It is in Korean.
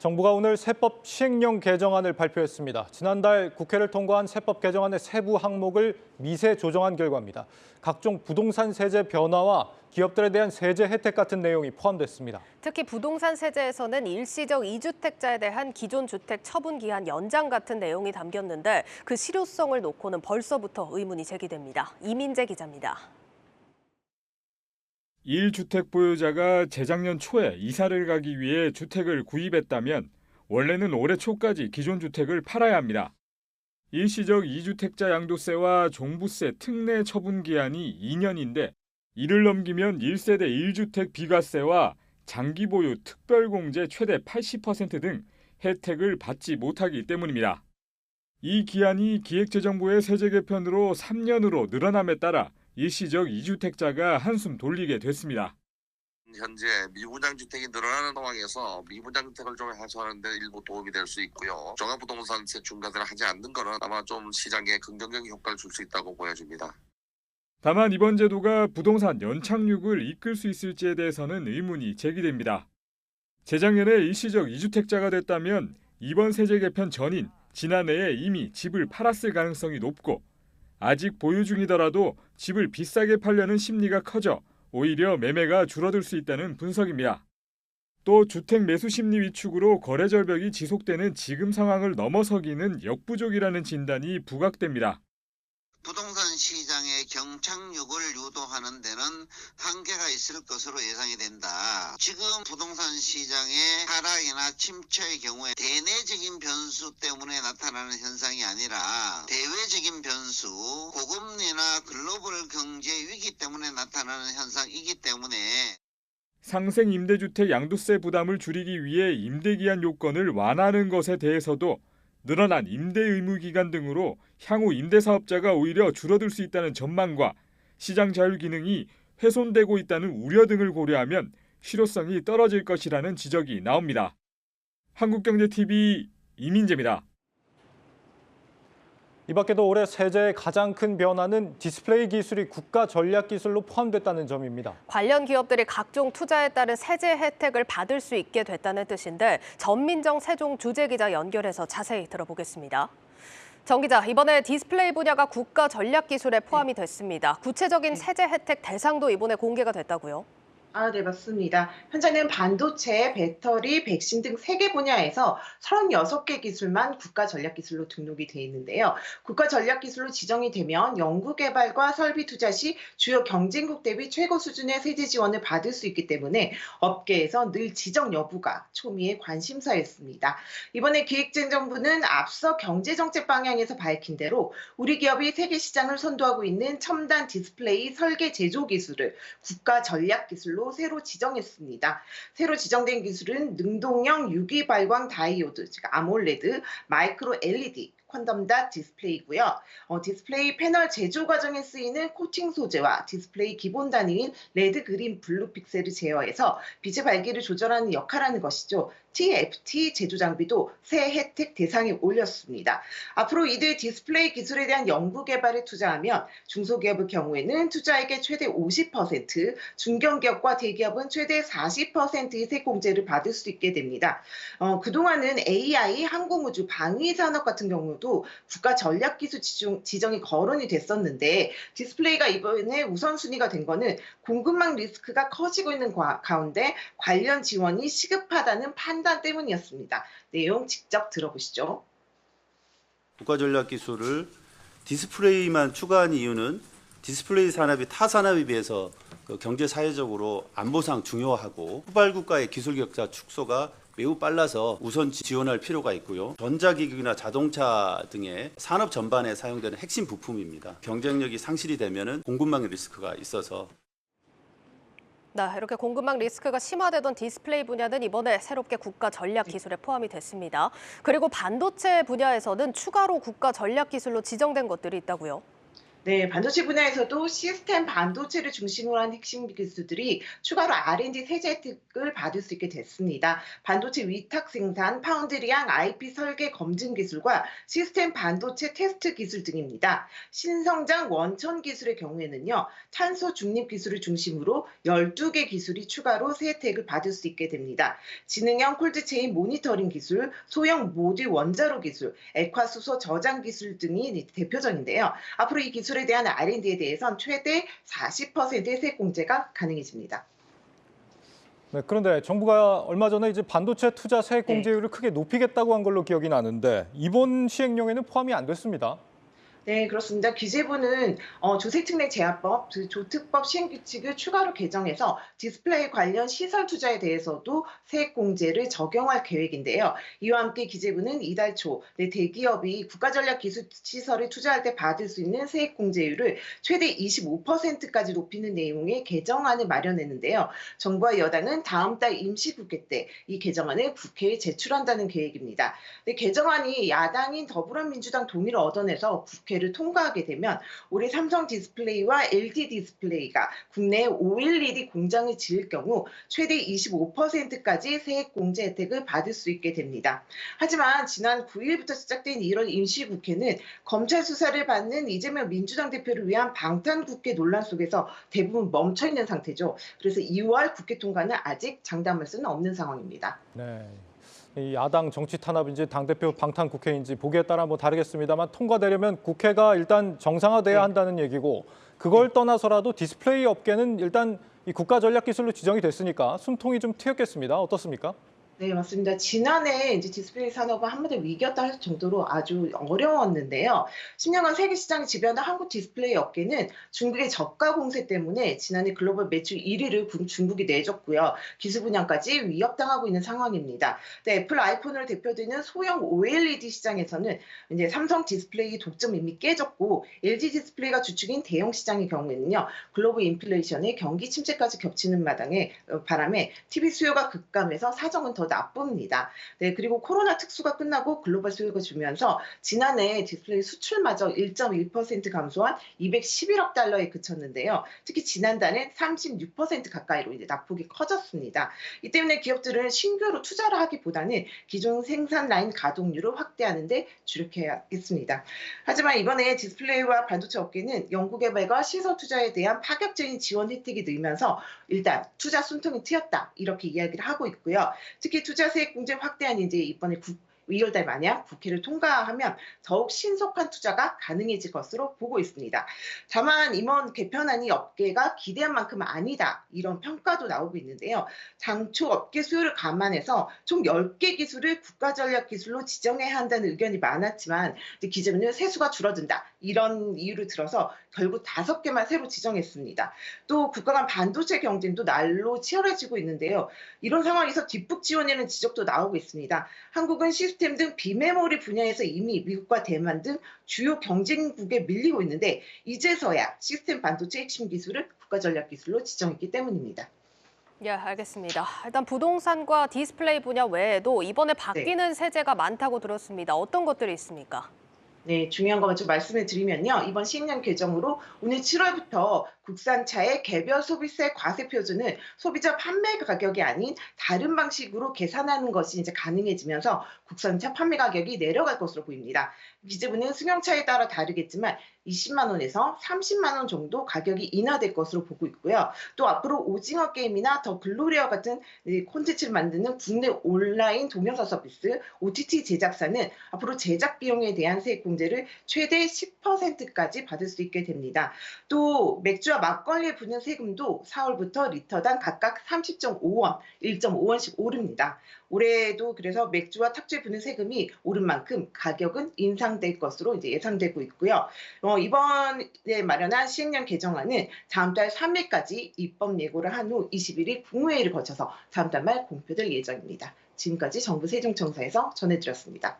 정부가 오늘 세법 시행령 개정안을 발표했습니다. 지난달 국회를 통과한 세법 개정안의 세부 항목을 미세 조정한 결과입니다. 각종 부동산 세제 변화와 기업들에 대한 세제 혜택 같은 내용이 포함됐습니다. 특히 부동산 세제에서는 일시적 2주택자에 대한 기존 주택 처분 기한 연장 같은 내용이 담겼는데 그 실효성을 놓고는 벌써부터 의문이 제기됩니다. 이민재 기자입니다. 1주택 보유자가 재작년 초에 이사를 가기 위해 주택을 구입했다면 원래는 올해 초까지 기존 주택을 팔아야 합니다. 일시적 2주택자 양도세와 종부세 특례 처분 기한이 2년인데 이를 넘기면 1세대 1주택 비과세와 장기 보유 특별공제 최대 80% 등 혜택을 받지 못하기 때문입니다. 이 기한이 기획재정부의 세제 개편으로 3년으로 늘어남에 따라 일시적 2주택자가 한숨 돌리게 됐습니다. 현재 미분양 주택이 늘어나는 상황에서 미분양 주택을 좀 해소하는 데 일부 도움이 될 수 있고요. 종합부동산세 중과세를 하지 않는 것은 아마 좀 시장에 긍정적인 효과를 줄 수 있다고 보여집니다. 다만 이번 제도가 부동산 연착륙을 이끌 수 있을지에 대해서는 의문이 제기됩니다. 재작년에 일시적 2주택자가 됐다면 이번 세제 개편 전인 지난해에 이미 집을 팔았을 가능성이 높고 아직 보유 중이더라도 집을 비싸게 팔려는 심리가 커져 오히려 매매가 줄어들 수 있다는 분석입니다. 또 주택 매수 심리 위축으로 거래 절벽이 지속되는 지금 상황을 넘어서기는 역부족이라는 진단이 부각됩니다. 부동산 시장의 경착륙을 유도하는 데는 한계가 있을 것으로 예상이 된다. 지금 부동산 시장의 하락이나 침체의 경우에 대내적인 변수 때문에 나타나는 현상이 아니라 대외적인 변수, 고금리나 글로벌 경제 위기 때문에 나타나는 현상이기 때문에 상생 임대주택 양도세 부담을 줄이기 위해 임대기한 요건을 완화하는 것에 대해서도 늘어난 임대 의무 기간 등으로 향후 임대사업자가 오히려 줄어들 수 있다는 전망과 시장 자율 기능이 훼손되고 있다는 우려 등을 고려하면 실효성이 떨어질 것이라는 지적이 나옵니다. 한국경제TV 이민재입니다. 이 밖에도 올해 세제의 가장 큰 변화는 디스플레이 기술이 국가 전략 기술로 포함됐다는 점입니다. 관련 기업들이 각종 투자에 따른 세제 혜택을 받을 수 있게 됐다는 뜻인데 전민정 세종주재기자 연결해서 자세히 들어보겠습니다. 정 기자, 이번에 디스플레이 분야가 국가 전략 기술에 포함이 됐습니다. 구체적인 세제 혜택 대상도 이번에 공개가 됐다고요? 네, 맞습니다. 현재는 반도체, 배터리, 백신 등 3개 분야에서 36개 기술만 국가 전략 기술로 등록이 돼 있는데요. 국가 전략 기술로 지정이 되면 연구개발과 설비 투자 시 주요 경쟁국 대비 최고 수준의 세제 지원을 받을 수 있기 때문에 업계에서 늘 지정 여부가 초미의 관심사였습니다. 이번에 기획재정부는 앞서 경제정책 방향에서 밝힌 대로 우리 기업이 세계 시장을 선도하고 있는 첨단 디스플레이 설계 제조 기술을 국가 전략 기술로 새로 지정했습니다. 새로 지정된 기술은 능동형 유기 발광 다이오드, 즉 아몰레드, 마이크로 LED, 퀀덤닷 디스플레이고요. 디스플레이 패널 제조 과정에 쓰이는 코팅 소재와 디스플레이 기본 단위인 레드, 그린, 블루 픽셀을 제어해서 빛의 밝기를 조절하는 역할을 하는 것이죠. TFT 제조 장비도 새 혜택 대상에 올렸습니다. 앞으로 이들 디스플레이 기술에 대한 연구 개발에 투자하면 중소기업의 경우에는 투자액의 최대 50%, 중견기업과 대기업은 최대 40%의 세공제를 받을 수 있게 됩니다. 그동안은 AI, 항공우주, 방위산업 같은 경우도 국가 전략기술 지정이 거론이 됐었는데 디스플레이가 이번에 우선순위가 된 거는 공급망 리스크가 커지고 있는 가운데 관련 지원이 시급하다는 판단 때문이었습니다. 내용 직접 들어보시죠. 국가 전략 기술을 디스플레이만 추가한 이유는 디스플레이 산업이 타 산업에 비해서 경제 사회적으로 안보상 중요하고 후발 국가의 기술 격차 축소가 매우 빨라서 우선 지원할 필요가 있고요. 전자기기나 자동차 등의 산업 전반에 사용되는 핵심 부품입니다. 경쟁력이 상실이 되면 공급망 리스크가 있어서 이렇게 공급망 리스크가 심화되던 디스플레이 분야는 이번에 새롭게 국가 전략 기술에 포함이 됐습니다. 그리고 반도체 분야에서는 추가로 국가 전략 기술로 지정된 것들이 있다고요? 네, 반도체 분야에서도 시스템 반도체를 중심으로 한 핵심 기술들이 추가로 R&D 세제 혜택을 받을 수 있게 됐습니다. 반도체 위탁 생산, 파운드리랑 IP 설계 검증 기술과 시스템 반도체 테스트 기술 등입니다. 신성장 원천 기술의 경우에는요, 탄소 중립 기술을 중심으로 12개 기술이 추가로 세 혜택을 받을 수 있게 됩니다. 지능형 콜드체인 모니터링 기술, 소형 모듈 원자로 기술, 액화수소 저장 기술 등이 대표적인데요. 앞으로 이 기술에 대한 R&D에 대해선 최대 40%의 세액 공제가 가능해집니다. 네, 그런데 정부가 얼마 전에 이제 반도체 투자 세액 네. 공제율을 크게 높이겠다고 한 걸로 기억이 나는데 이번 시행령에는 포함이 안 됐습니다. 네, 그렇습니다. 기재부는 조세특례제한법, 조특법 시행규칙을 추가로 개정해서 디스플레이 관련 시설 투자에 대해서도 세액공제를 적용할 계획인데요. 이와 함께 기재부는 이달 초 대기업이 국가전략기술시설에 투자할 때 받을 수 있는 세액공제율을 최대 25%까지 높이는 내용의 개정안을 마련했는데요. 정부와 여당은 다음 달 임시국회 때 이 개정안을 국회에 제출한다는 계획입니다. 개정안이 야당인 더불어민주당 동의를 얻어내서 국회를 통과하게 되면 올해 삼성 디스플레이와 LG 디스플레이가 국내 511이 공장을 지을 경우 최대 25%까지 세액 공제 혜택을 받을 수 있게 됩니다. 하지만 지난 9일부터 시작된 1월 임시국회는 검찰 수사를 받는 이재명 민주당 대표를 위한 방탄국회 논란 속에서 대부분 멈춰 있는 상태죠. 그래서 2월 국회 통과는 아직 장담할 수는 없는 상황입니다. 네. 이 야당 정치 탄압인지 당대표 방탄 국회인지 보기에 따라 뭐 다르겠습니다만 통과되려면 국회가 일단 정상화돼야 네. 한다는 얘기고 그걸 떠나서라도 디스플레이 업계는 일단 이 국가 전략 기술로 지정이 됐으니까 숨통이 좀 트였겠습니다. 어떻습니까? 네, 맞습니다. 지난해 이제 디스플레이 산업은 한마디로 위기였다 할 정도로 아주 어려웠는데요. 10년간 세계 시장을 지배하는 한국 디스플레이 업계는 중국의 저가 공세 때문에 지난해 글로벌 매출 1위를 중국이 내줬고요. 기술 분야까지 위협당하고 있는 상황입니다. 네, 애플 아이폰으로 대표되는 소형 OLED 시장에서는 이제 삼성 디스플레이 독점 이미 깨졌고 LG 디스플레이가 주축인 대형 시장의 경우에는요. 글로벌 인플레이션의 경기 침체까지 겹치는 바람에 TV 수요가 급감해서 사정은 더 나쁩니다. 네, 그리고 코로나 특수가 끝나고 글로벌 수요가 주면서 지난해 디스플레이 수출마저 1.1% 감소한 211억 달러에 그쳤는데요. 특히 지난달엔 36% 가까이로 이제 낙폭이 커졌습니다. 이 때문에 기업들은 신규로 투자를 하기보다는 기존 생산 라인 가동률을 확대하는 데 주력해야겠습니다. 하지만 이번에 디스플레이와 반도체 업계는 연구개발과 시설 투자에 대한 파격적인 지원 혜택이 늘면서 일단 투자 숨통이 트였다 이렇게 이야기를 하고 있고요. 특히 투자세액 공제 확대안이 이제 이번에 2월달 만약 국회를 통과하면 더욱 신속한 투자가 가능해질 것으로 보고 있습니다. 다만 이번 개편안이 업계가 기대한 만큼 아니다 이런 평가도 나오고 있는데요. 당초 업계 수요를 감안해서 총 10개 기술을 국가전략기술로 지정해야 한다는 의견이 많았지만 기재부는 세수가 줄어든다 이런 이유를 들어서 결국 5개만 새로 지정했습니다. 또 국가 간 반도체 경쟁도 날로 치열해지고 있는데요. 이런 상황에서 뒷북 지원이라는 지적도 나오고 있습니다. 한국은 시스템 등 비메모리 분야에서 이미 미국과 대만 등 주요 경쟁국에 밀리고 있는데 이제서야 시스템 반도체 핵심 기술을 국가전략기술로 지정했기 때문입니다. 예, 알겠습니다. 일단 부동산과 디스플레이 분야 외에도 이번에 바뀌는 세제가 많다고 들었습니다. 어떤 것들이 있습니까? 네, 중요한 것만 좀 말씀을 드리면요. 이번 시행령 개정으로 오늘 7월부터 국산차의 개별 소비세 과세 표준을 소비자 판매 가격이 아닌 다른 방식으로 계산하는 것이 이제 가능해지면서 국산차 판매 가격이 내려갈 것으로 보입니다. 기재부는 승용차에 따라 다르겠지만 20만 원에서 30만 원 정도 가격이 인하될 것으로 보고 있고요. 또 앞으로 오징어 게임이나 더 글로리아 같은 콘텐츠를 만드는 국내 온라인 동영상 서비스 OTT 제작사는 앞으로 제작 비용에 대한 세액 공제를 최대 10%까지 받을 수 있게 됩니다. 또 맥주와 막걸리에 붙는 세금도 4월부터 리터당 각각 30.5원, 1.5원씩 오릅니다. 올해도 그래서 맥주와 탁주에 붙는 세금이 오른 만큼 가격은 인상될 것으로 이제 예상되고 있고요. 이번에 마련한 시행령 개정안은 다음 달 3일까지 입법 예고를 한 후 21일 국무회의를 거쳐서 다음 달 말 공표될 예정입니다. 지금까지 정부 세종청사에서 전해드렸습니다.